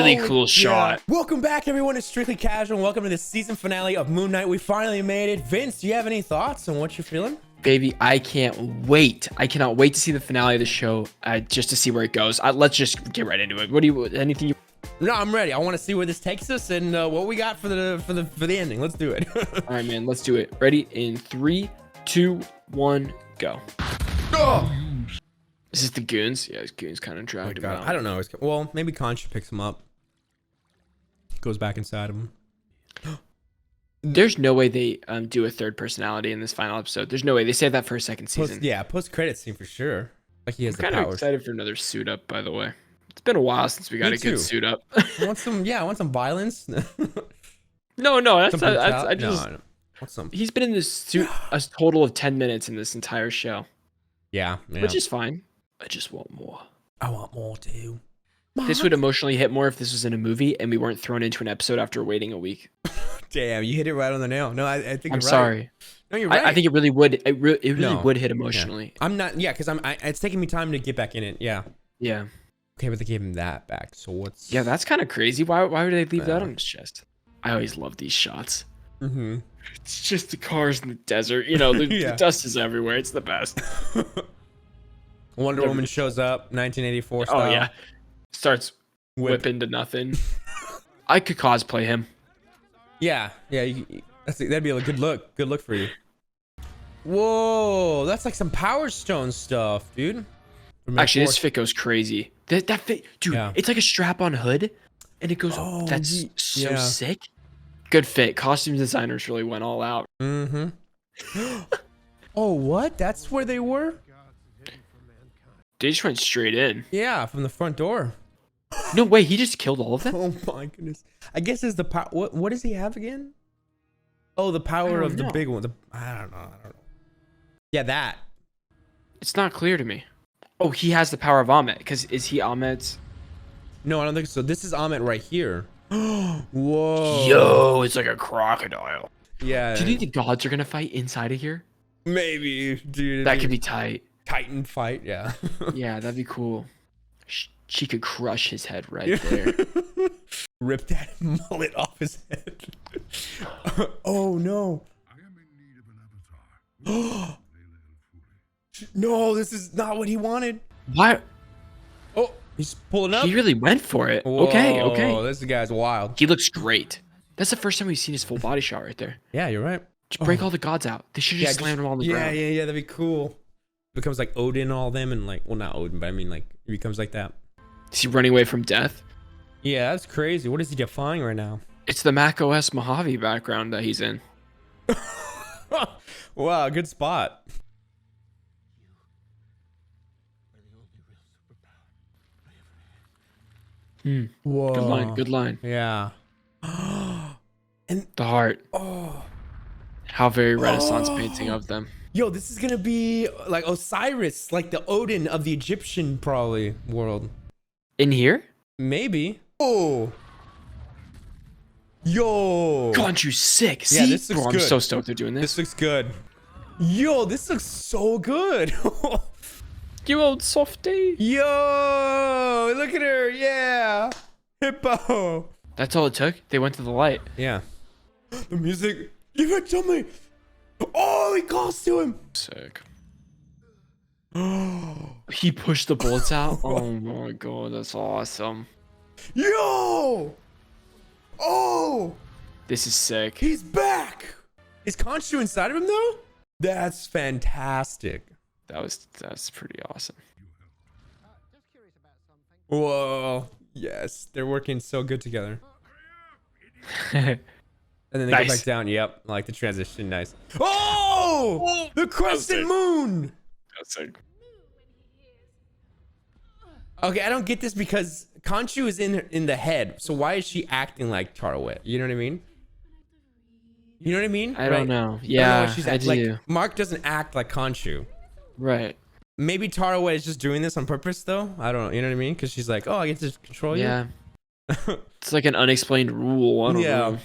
really cool shot. Welcome back, everyone. It's Strictly Casual, and welcome to the season finale of Moon Knight. We finally made it. Vince, do you have any thoughts on what you're feeling? Baby, I can't wait. I cannot wait to see the finale of the show, just to see where it goes. Let's just get right into it. What do you? Anything you? No, I'm ready. I want to see where this takes us and what we got for the ending. Let's do it. All right, man. Let's do it. Ready? In 3, 2, 1, go. Oh! This is the goons. Yeah, his goons kind of dragged him out. I don't know. Well, maybe Conch picks him up. Goes back inside him. There's no way they do a third personality in this final episode. There's no way. They saved that for a second season. Post-credit scene for sure. Like he has the kind of powers. excited for another suit up, by the way. It's been a while since we got a good suit up. I want some violence. No, that's he's been in this suit a total of 10 minutes in this entire show. Yeah. Which is fine. I just want more. I want more too. This would emotionally hit more if this was in a movie and we weren't thrown into an episode after waiting a week. Damn, you hit it right on the nail. No, I think you're right. I'm sorry. No, you're right. I think it really would. It really would hit emotionally. Yeah. I'm not. Yeah, because it's taking me time to get back in it. Yeah. Yeah. Okay, but they gave him that back. So what's? Yeah, that's kind of crazy. Why would they leave that on his chest? I always love these shots. Mm-hmm. It's just the cars in the desert. You know, the dust is everywhere. It's the best. Wonder Woman shows up, 1984 style. Oh yeah. Starts whipping to nothing. I could cosplay him. Yeah. That'd be a good look. Good look for you. Whoa, that's like some Power Stone stuff, dude. Actually, this fit goes crazy. That fit, dude. Yeah. It's like a strap-on hood, and it goes. Oh, that's so sick. Good fit. Costume designers really went all out. Mm-hmm. Oh, what? That's where they were? They just went straight in. Yeah, from the front door. No way, he just killed all of them? Oh my goodness. I guess it's the power. What does he have again? Oh, the power of the big one. I don't know. Yeah, that. It's not clear to me. Oh, he has the power of Ahmet. Because is he Ahmet's? No, I don't think so. This is Ahmet right here. Whoa. Yo, it's like a crocodile. Yeah. Do you think the gods are going to fight inside of here? Maybe, dude. That could be tight. Titan fight, yeah. Yeah, that'd be cool. She could crush his head right there. Rip that mullet off his head. Oh no. I am in need of an avatar. No, this is not what he wanted. What? Oh, he's pulling up. He really went for it. Whoa, okay. This guy's wild. He looks great. That's the first time we've seen his full body shot right there. Yeah, you're right. Just break all the gods out. They should just slam them all on the ground. Yeah, that'd be cool. Becomes like Odin, all them, and like, well, not Odin, but I mean, like, he becomes like that. Is he running away from death? Yeah, that's crazy. What is he defying right now? It's the Mac OS Mojave background that he's in. Wow, good spot. Whoa. Good line. Yeah. And the heart. Oh. How very Renaissance painting of them. Yo, this is gonna be like Osiris, like the Odin of the Egyptian probably world. In here? Maybe. Oh. Yo. God, you sick. Yeah, see? this looks Bro, good. I'm so stoked they're doing this. This looks good. Yo, this looks so good. You old softy. Yo, look at her. Yeah. Hippo. That's all it took? They went to the light. Yeah. The music. Give it to me. Oh, he calls to him. Sick. He pushed the bullets out. Oh my god, that's awesome. Yo. Oh. This is sick. He's back. Is Khonshu inside of him though? That's fantastic. That's pretty awesome. Whoa. Yes, they're working so good together. And then they go back down. Yep, I like the transition. Nice. Oh, the crescent moon. That's sick. Okay, I don't get this because Khonshu is in the head. So why is she acting like Tarawet? You know what I mean? You know what I mean? I don't know. Yeah, I do. Like, Mark doesn't act like Khonshu. Right. Maybe Tarawet is just doing this on purpose, though. I don't know. You know what I mean? Because she's like, oh, I get to control you. Yeah. It's like an unexplained rule. I don't know.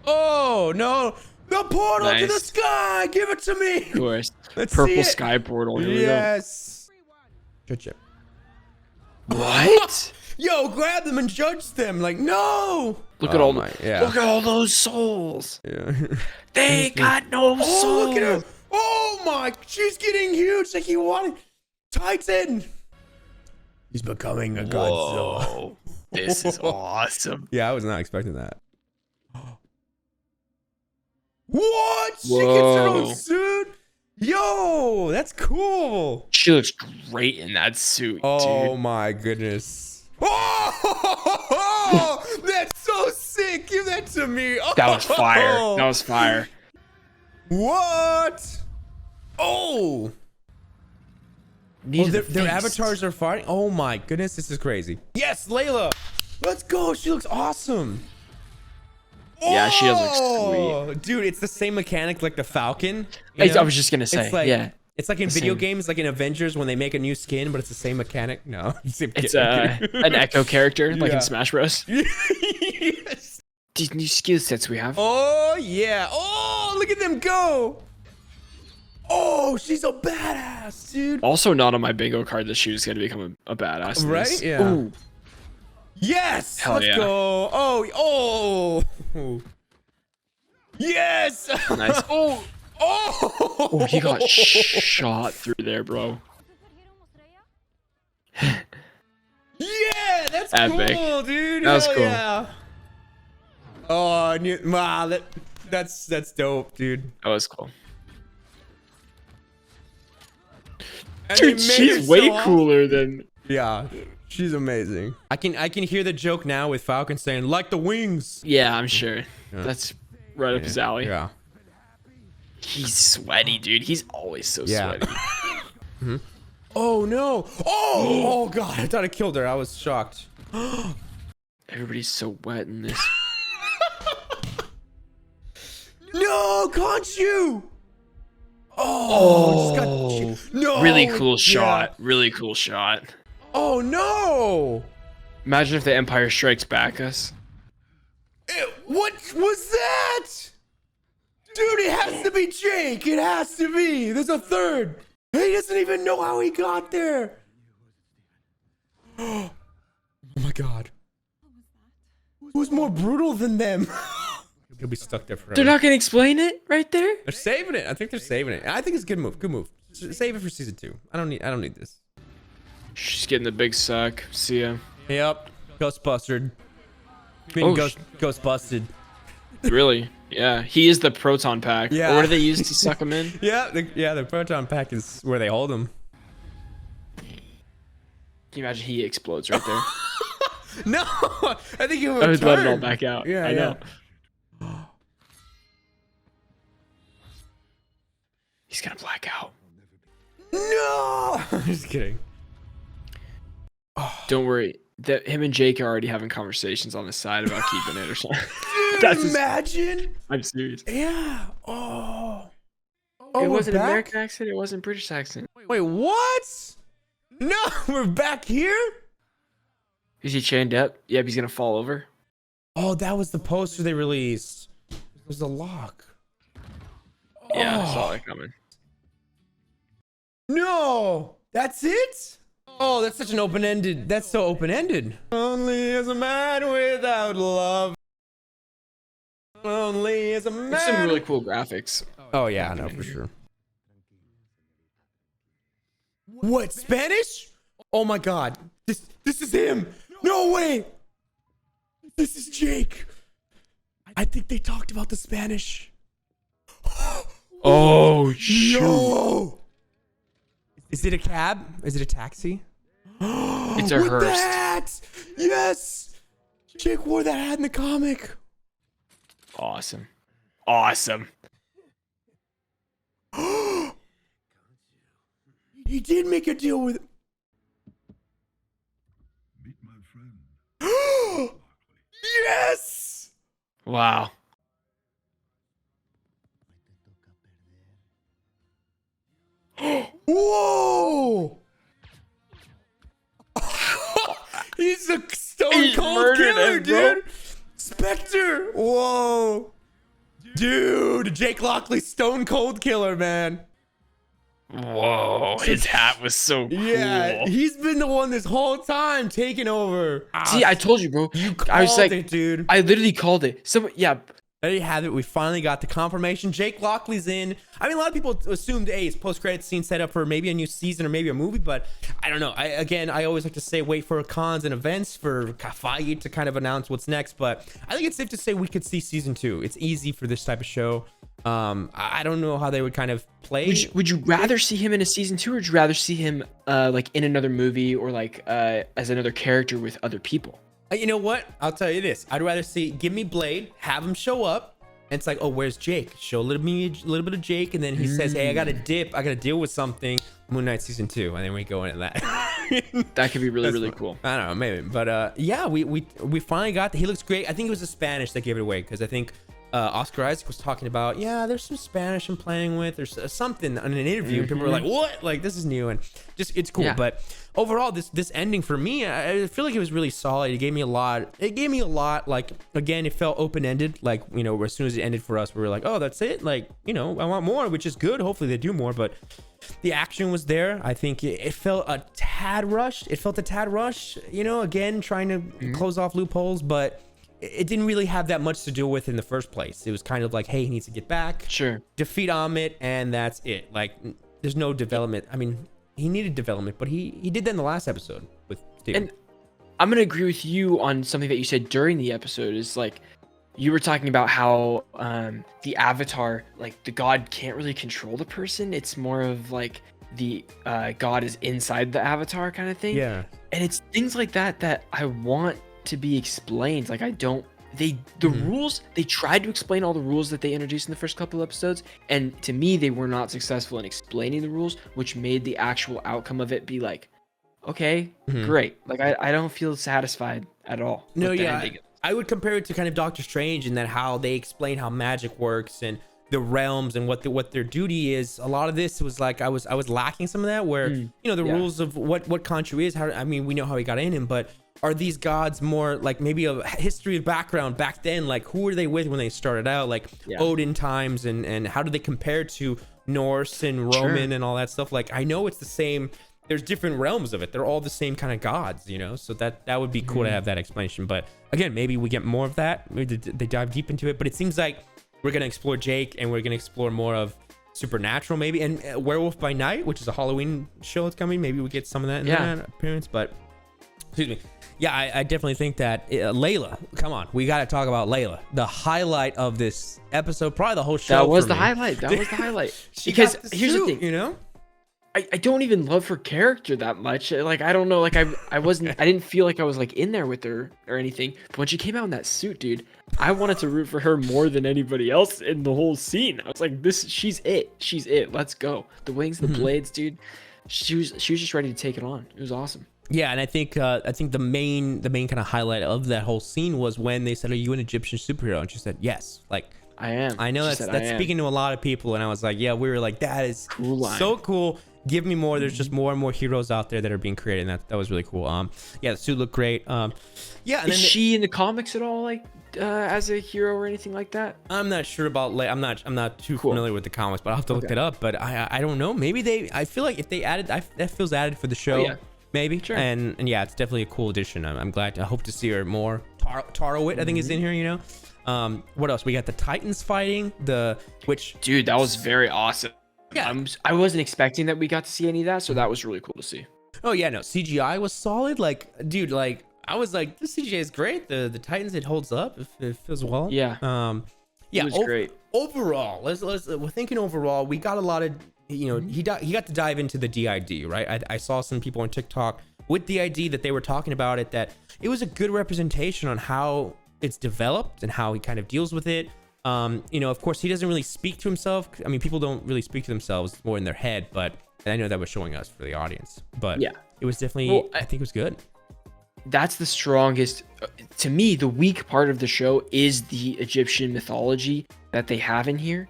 Oh, no. The portal to the sky. Give it to me. Of course. Let's see Purple it. sky portal. Here Yes. we go. Good. What? Yo, grab them and judge them. Like, no. Look at all yeah. Look at all those souls. Yeah. They got no Oh, souls. look at her. Oh my, she's getting huge. Like he wanted. Titan. He's becoming a Godzilla. Whoa. This is awesome. Yeah, I was not expecting that. What? She Whoa. gets her own suit? Yo, that's cool. She looks great in that suit, Oh dude. my goodness. Oh, that's so sick. Give that to me. Oh. That was fire. That was fire. What? Oh. Knee to the Their face. avatars are fighting. Oh my goodness, this is crazy. Yes, Layla. Let's go. She looks awesome. Yeah, she does look Oh, dude, it's the same mechanic like the Falcon. I was just gonna say, It's like, yeah. It's like in The video same. games, like in Avengers when they make a new skin, but it's the same mechanic. No, It's an Echo character, like Yeah. in Smash Bros. Yes. These new skill sets we have. Oh yeah. Oh, look at them go. Oh, she's a badass, dude. Also, not on my bingo card that she was gonna become a badass. in Right? this. Yeah. Ooh. Yes. Hell Let's yeah. go. Oh. Yes. Nice. Oh. Oh, he got shot through there, bro. Yeah, that's Epic. cool, dude. That was Hell cool. Yeah. Oh, wow, that's dope, dude. That was cool. And they Dude, made she's her way so cooler than. Yeah, she's amazing. I can hear the joke now with Falcon saying like the wings. Yeah, I'm sure. That's right up his alley. Yeah. He's sweaty, dude. He's always so Yeah. sweaty. Oh no! Oh god! I thought I killed her. I was shocked. Everybody's so wet in this. No, can't you? Oh, just got no. Really cool yeah. shot. Really cool shot. Oh no! Imagine if the Empire Strikes Back us. What was that? Dude, it has to be Jake. It has to be. There's a third. He doesn't even know how he got there. Oh my god. Who's more brutal than them? He'll be stuck there forever. They're not gonna explain it right there. They're saving it. I think they're saving it. I think it's a good move. Good move. Save it for season 2. I don't need this. She's getting the big suck. See ya. Yep. Ghostbustered. Being Oh, ghost busted. Really? Yeah. He is the proton pack. Yeah. Or what do they use to suck him in? Yeah, the proton pack is where they hold him. Can you imagine he explodes right there? No, I think he would I would let it all turn. back out. Yeah, I know. He's gonna black out. No, just kidding. Don't worry. Him and Jake are already having conversations on the side about keeping it or something. Dude, That's just- imagine. I'm serious. Yeah. Oh. It we're wasn't back? American accent. It wasn't British accent. Wait, what? No, we're back here. Is he chained up? Yep, he's gonna fall over. Oh, that was the poster they released. There's a lock. Yeah, I Oh. saw that coming. No, that's it? Oh, that's such an open-ended. That's so open-ended. Only as a man without love. Only as a man. There's some really cool graphics. Oh yeah, I know for sure. What, Spanish? Oh my god. This is him. No way. This is Jake. I think they talked about the Spanish. Oh shoot! Yo. Is it a cab? Is it a taxi? It's a With hearse. the hat! Yes! Jake wore that hat in the comic. Awesome. Awesome. He did make a deal with. Meet my friend. Yes! Wow. Whoa! He's a stone He cold murdered killer, him, bro. dude. Spectre. Whoa. Dude, Jake Lockley, stone cold killer, man. Whoa, his hat was so cool. Yeah, he's been the one this whole time taking over. See, I told you, bro. You I was called like, it, dude. I literally called it. Yeah. There you have it. We finally got the confirmation. Jake Lockley's in. I mean, a lot of people assumed, hey, it's post-credit scene set up for maybe a new season or maybe a movie, but I don't know. I always like to say wait for cons and events for Feige to kind of announce what's next, but I think it's safe to say we could see season 2. It's easy for this type of show. I don't know how they would kind of play. Would you rather see him in a season 2, or would you rather see him like in another movie, or like as another character with other people? You know what? I'll tell you this. I'd rather give me Blade, have him show up, and it's like, oh, where's Jake? Show a little bit of Jake, and then he says, hey, I got to dip. I got to deal with something. Moon Knight season 2, and then we go into that. That could be really cool. I don't know, maybe, but yeah, we finally got. He looks great. I think it was the Spanish that gave it away, because I think Oscar Isaac was talking about, yeah, there's some Spanish I'm playing with. There's something in an interview. People were like, what? Like, this is new, and just it's cool. Yeah. But overall, this ending for me, I feel like it was really solid. It gave me a lot. Like, again, it felt open-ended. Like, you know, as soon as it ended for us, we were like, oh, that's it. Like, you know, I want more, which is good. Hopefully they do more, but the action was there. I think it felt a tad rushed. You know, again, trying to close off loopholes, but it didn't really have that much to do with in the first place. It was kind of like, hey, he needs to get back, defeat Amit, and that's it. Like, there's no development. I mean, he needed development, but he did that in the last episode with Steven. And I'm gonna agree with you on something that you said during the episode. Is like, you were talking about how the avatar, like the god, can't really control the person. It's more of like the god is inside the avatar kind of thing. Yeah. And it's things like that I want to be explained. Like, the rules, they tried to explain all the rules that they introduced in the first couple episodes, and to me they were not successful in explaining the rules, which made the actual outcome of it be like, okay, great. Like, I don't feel satisfied at all. No, yeah, I would compare it to kind of Doctor Strange in that how they explain how magic works and the realms and what their duty is. A lot of this was like I was lacking some of that, where you know, the rules of what Khonshu is. How, I mean, we know how he got in him, but are these gods more like maybe a history of background back then? Like, who were they with when they started out? Like Odin times, and how do they compare to Norse and Roman and all that stuff? Like, I know it's the same. There's different realms of it. They're all the same kind of gods, you know? So that would be cool to have that explanation. But again, maybe we get more of that. Maybe they dive deep into it. But it seems like we're going to explore Jake, and we're going to explore more of Supernatural maybe. And Werewolf by Night, which is a Halloween show that's coming. Maybe we get some of that in that appearance. But, excuse me. Yeah, I definitely think that Layla, come on, we got to talk about Layla. The highlight of this episode, probably the whole show. That was the highlight. Because here's the thing, you know? I don't even love her character that much. Like, I don't know, like I didn't feel like I was like in there with her or anything. But when she came out in that suit, dude, I wanted to root for her more than anybody else in the whole scene. I was like, she's it. Let's go. The wings, the blades, dude. She was just ready to take it on. It was awesome. Yeah, and I think the main kind of highlight of that whole scene was when they said, "Are you an Egyptian superhero?" And she said, "Yes." Like, I am. I know that's speaking to a lot of people, and I was like, yeah, we were like, that is cool line. So cool. Give me more. There's just more and more heroes out there that are being created, and that was really cool. Yeah, the suit looked great. Yeah, and is she in the comics at all, like as a hero or anything like that? I'm not sure about. I'm not too familiar with the comics, but I'll have to look it up. But I don't know. Maybe I feel like if they added, that feels added for the show. Oh, yeah. Maybe. Sure. And yeah, it's definitely a cool addition. I'm glad. I hope to see her more. Tarowit, I think, is in here. You know. What else? We got the Titans fighting. Dude, that was very awesome. Yeah. I wasn't expecting that we got to see any of that, so that was really cool to see. Oh yeah, no, CGI was solid. Like, dude, like I was like, this CGI is great. The Titans, it holds up. It feels well. Yeah. Yeah. It was great. Overall, we're thinking overall, we got a lot of, you know, he got to dive into the DID, right? I saw some people on TikTok with DID that they were talking about it, that it was a good representation on how it's developed and how he kind of deals with it. You know, of course, he doesn't really speak to himself. I mean, people don't really speak to themselves, more in their head, but I know that was showing us for the audience. But yeah, it was definitely, I think it was good. That's the strongest, to me, the weak part of the show is the Egyptian mythology that they have in here.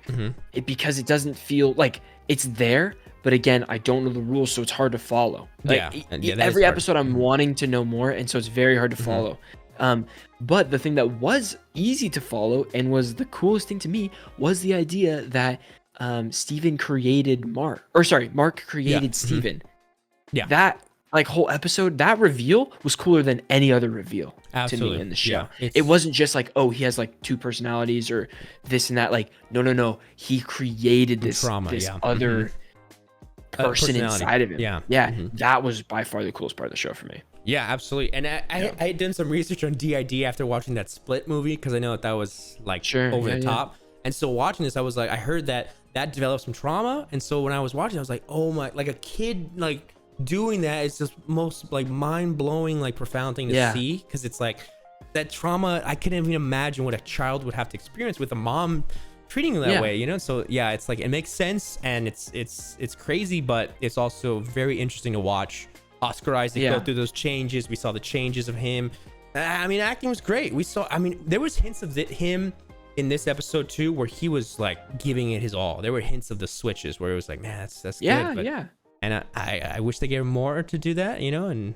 Because it doesn't feel like it's there, but again, I don't know the rules, so it's hard to follow. Like, every episode I'm wanting to know more, and so it's very hard to follow. But the thing that was easy to follow and was the coolest thing to me was the idea that Steven created Mark, or sorry, Mark created Steven. Yeah. That like whole episode, that reveal was cooler than any other reveal Absolutely. to me in the show. Yeah, It wasn't just like, oh, he has like 2 personalities or this and that. Like, no. He created this trauma, this yeah. other person Personality. inside of him. Yeah. That was by far the coolest part of the show for me. Yeah, absolutely. And I had done some research on DID after watching that Split movie because I know that was like over the top. And so watching this, I was like, I heard that developed some trauma. And so when I was watching, I was like, oh my, like a kid like doing that is just most like mind blowing, like profound thing to see, because it's like that trauma. I couldn't even imagine what a child would have to experience with a mom treating them that way, you know. So yeah, it's like it makes sense, and it's crazy, but it's also very interesting to watch Oscar Isaac go through those changes. We saw the changes of him. I mean, acting was great. We saw, I mean, there was hints of him in this episode too, where he was like giving it his all. There were hints of the switches where it was like, man, that's good. But, and I wish they gave him more to do that, you know. And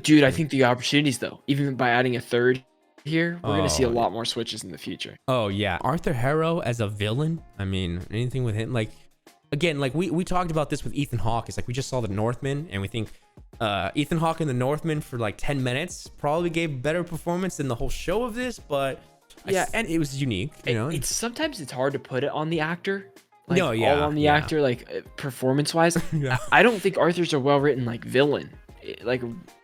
dude, I think the opportunities though, even by adding a third here, we're gonna see a lot more switches in the future. Oh yeah, Arthur Harrow as a villain. I mean, anything with him, like again, like we talked about this with Ethan Hawke. It's like we just saw The Northman, and we think Ethan Hawke in The Northman for like 10 minutes probably gave better performance than the whole show of this, but and it was unique, you know. It's sometimes it's hard to put it on the actor. Like, no, yeah, all on the actor, like performance wise. I don't think Arthur's a well written like villain. Like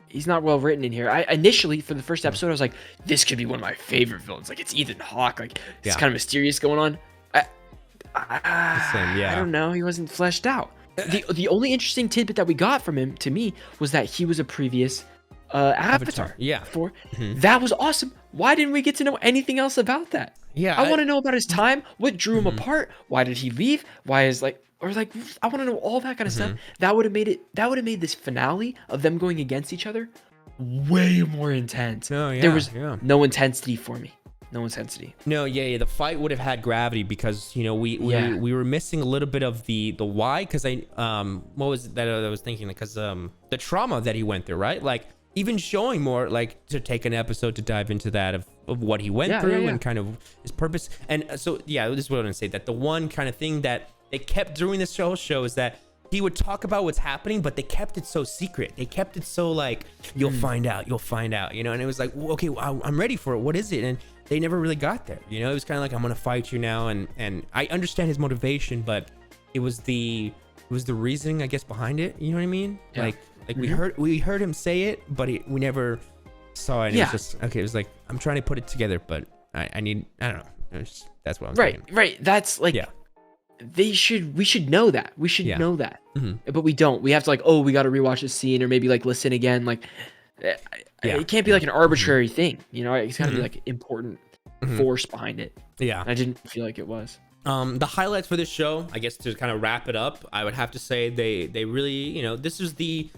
he's not well written in here. I initially for the first episode I was like, this could be one of my favorite villains. Like it's Ethan Hawke. Like it's kind of mysterious going on. I don't know. He wasn't fleshed out. The only interesting tidbit that we got from him to me was that he was a previous Avatar. Yeah. That was awesome. Why didn't we get to know anything else about that? Yeah. I want to know about his time. What drew him apart? Why did he leave? Why is like, or like, I want to know all that kind of stuff. That would have made this finale of them going against each other way more intense. There was no intensity for me. No intensity. No, the fight would have had gravity because, you know, we were missing a little bit of the why, because what was it that I was thinking, because the trauma that he went through, right? Like even showing more, like to take an episode to dive into that of what he went through and kind of his purpose. And so this is what I'm gonna say, that the one kind of thing that they kept during this show is that he would talk about what's happening, but they kept it so secret. They kept it so like, you'll find out, you know. And it was like, well, okay, I'm ready for it. What is it? And they never really got there, you know. It was kind of like, I'm gonna fight you now, and I understand his motivation, but it was the reasoning, I guess, behind it. You know what I mean? Like we heard him say it, but we never saw it. And it was just okay. It was like, I'm trying to put it together, but I don't know. That's what I'm saying. Right. That's like we should know that. We should know that, but we don't. We have to like, oh, we got to rewatch this scene, or maybe like listen again. Like it can't be like an arbitrary thing, you know. It's got to be like important force behind it. And I didn't feel like it was. The highlights for this show, I guess, to kind of wrap it up, I would have to say they really, you know, this is the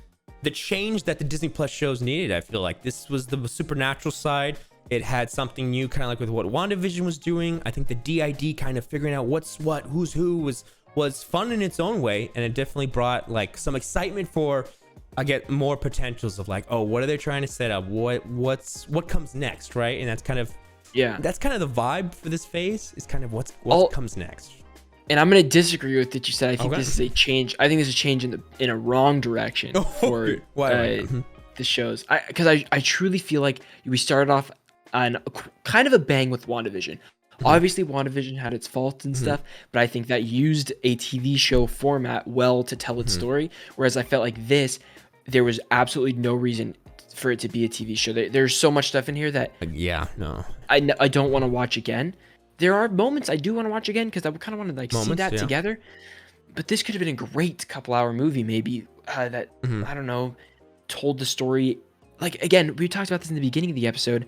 change that the Disney Plus shows needed. I feel like this was the supernatural side. It had something new, kind of like with what WandaVision was doing. I think the DID kind of figuring out what's what, who's who was fun in its own way, and it definitely brought like some excitement for, I get more potentials of like, oh, what are they trying to set up? What comes next, right? And that's kind of that's kind of the vibe for this phase. Is kind of what comes next. And I'm gonna disagree with what you said. I think this is a change. I think this is a change in a wrong direction for the shows. Because I truly feel like we started off on kind of a bang with WandaVision. Obviously, WandaVision had its faults and stuff, but I think that used a TV show format well to tell its story. Whereas I felt like there was absolutely no reason for it to be a TV show. There's so much stuff in here that I don't want to watch again. There are moments I do want to watch again because I kind of want to like see that together. But this could have been a great couple-hour movie, maybe that I don't know, told the story. Like again, we talked about this in the beginning of the episode.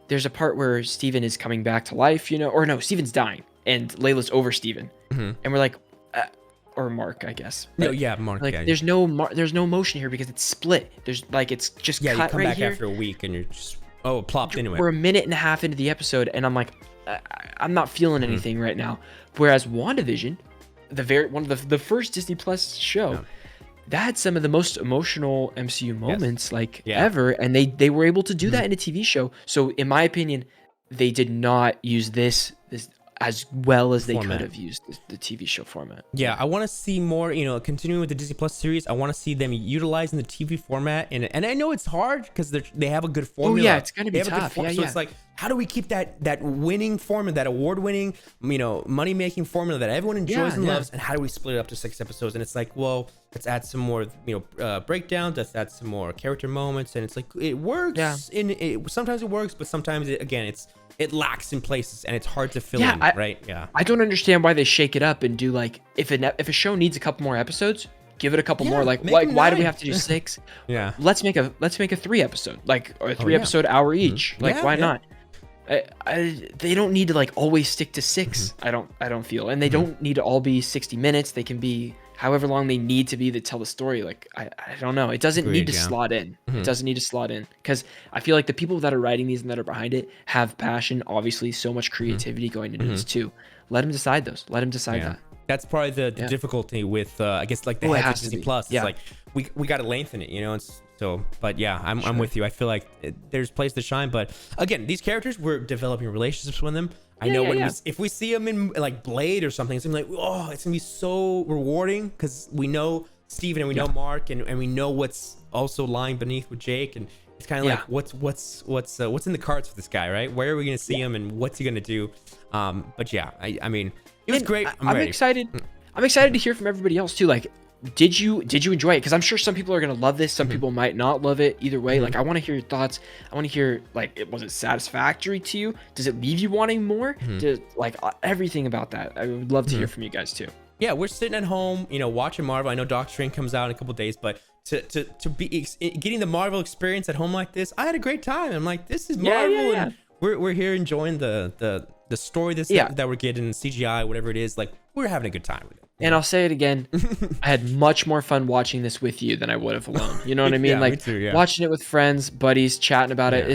There's a part where Steven is coming back to life, you know, or no, Steven's dying, and Layla's over Steven, and we're like, or Mark, I guess. But, Mark. Like, there's no motion here because it's split. There's like it's just cut you come right back here. After a week, and you're just plopped into it. We're a minute and a half into the episode, and I'm like, I'm not feeling anything right now. Whereas WandaVision, one of the first Disney Plus show. That had some of the most emotional MCU moments ever, and they were able to do that in a TV show. So in my opinion, they did not use this as well as they Format. could have used the TV show format. Yeah, I want to see more, continuing with the Disney Plus series. I want to see them utilizing the TV format. And I know it's hard because they have a good formula. Oh, yeah, it's going to be They have a good tough. Yeah, so yeah. it's like, how do we keep that winning formula, that award-winning, money-making formula that everyone enjoys and loves, and how do we split it up to 6 episodes? And it's like, well, let's add some more, breakdowns. Let's add some more character moments. And it's like, it works. Yeah. Sometimes it works, but sometimes, it lacks in places, and it's hard to fill Yeah, in, right? Yeah. I don't understand why they shake it up and do like if a show needs a couple more episodes, give it a couple more. Like make why them why do we 9. have to do 6? Yeah. Let's make a 3 episode, like, or a 3 episode hour each. Like, Yeah, why yeah. not? They don't need to like always stick to 6. I don't feel, and they don't need to all be 60 minutes. They can be however long they need to be to tell the story. Like, I don't know. It doesn't need Agreed, to yeah. slot in. It doesn't need to slot in, because I feel like the people that are writing these and that are behind it have passion, obviously so much creativity going into this too. Let them decide those. Let them decide Yeah. that. That's probably the difficulty with, I guess, like the Oh, it heads of has to Disney be. Plus. It's Yeah. like we got to lengthen it, It's so, but yeah, I'm with you. I feel like there's place to shine, but again, these characters, we're developing relationships with them. I know if we see them in like Blade or something, it's gonna be like, oh, it's gonna be so rewarding because we know Steven and we know Mark and we know what's also lying beneath with Jake, and it's kind of like what's in the cards for this guy, right? Where are we gonna see him and what's he gonna do? But yeah, I mean, it was great. I'm ready. excited. I'm excited to hear from everybody else too. Like, did you enjoy it? Because I'm sure some people are gonna love this. Some people might not love it. Either way, like, I want to hear your thoughts. I want to hear, like, was it satisfactory to you? Does it leave you wanting more? Like, everything about that. I would love to hear from you guys too. Yeah, we're sitting at home, watching Marvel. I know Doctor Strange comes out in a couple days, but to be getting the Marvel experience at home like this, I had a great time. I'm like, this is Marvel, and we're here enjoying the story that we're getting, CGI, whatever it is. Like, we're having a good time with it. And I'll say it again, I had much more fun watching this with you than I would have alone. You know what I mean? Yeah, like, me too, yeah. watching it with friends, buddies, chatting about it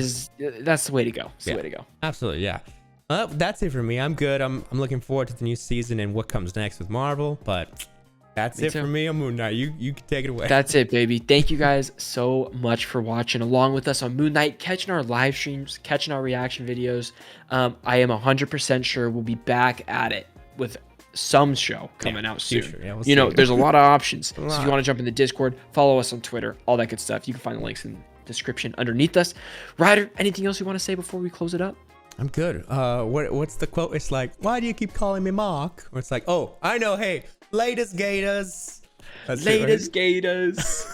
that's the way to go. It's the way to go. Absolutely, yeah. That's it for me. I'm good. I'm looking forward to the new season and what comes next with Marvel. But that's it for me on Moon Knight. You can take it away. That's it, baby. Thank you guys so much for watching along with us on Moon Knight, catching our live streams, catching our reaction videos. I am 100% sure we'll be back at it with some show coming out soon. Future. Yeah, we'll see. There's a lot of options. So if you want to jump in the Discord, follow us on Twitter, all that good stuff. You can find the links in the description underneath us. Ryder, anything else you want to say before we close it up? I'm good. What's the quote? It's like, why do you keep calling me Mark? Or it's like, oh, I know. Hey, latest Gators. That's Latest Gators.